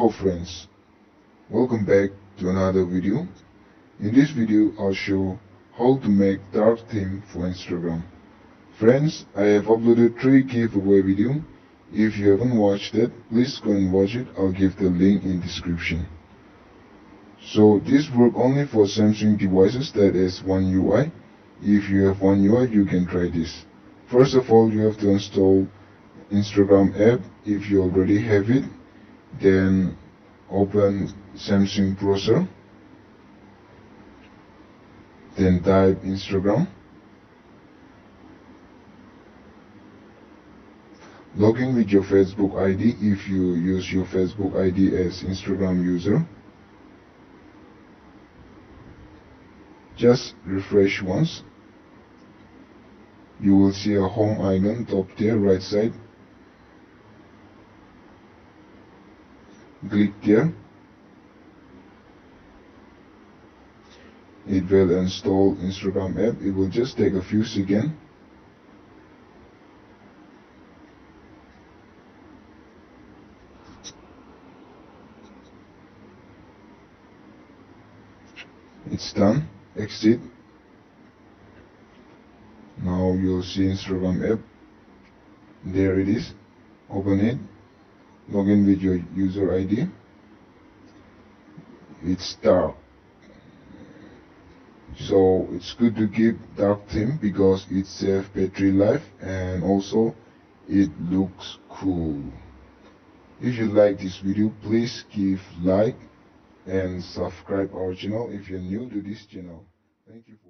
Hello friends, welcome back to another video. In this video I'll show how to make dark theme for Instagram. Friends, I have uploaded 3 giveaway videos. If you haven't watched it, please go and watch it. I'll give the link in description. So this works only for Samsung devices, that is OneUI. If you have OneUI, you can try this. First of all, you have to install Instagram app. If you already have it, then open Samsung browser, then type Instagram. Log in with your Facebook ID if you use your Facebook ID as Instagram user. Just refresh once. You will see a home icon top there, right side. Click there. It will install Instagram app. It will just take a few seconds. It's done. Exit. Now you'll see Instagram app. There it is. Open it. Log in with your user ID. It's dark, so it's good to keep dark theme because it saves battery life and also it looks cool. If you like this video, please give like and subscribe our channel if you're new to this channel. Thank you.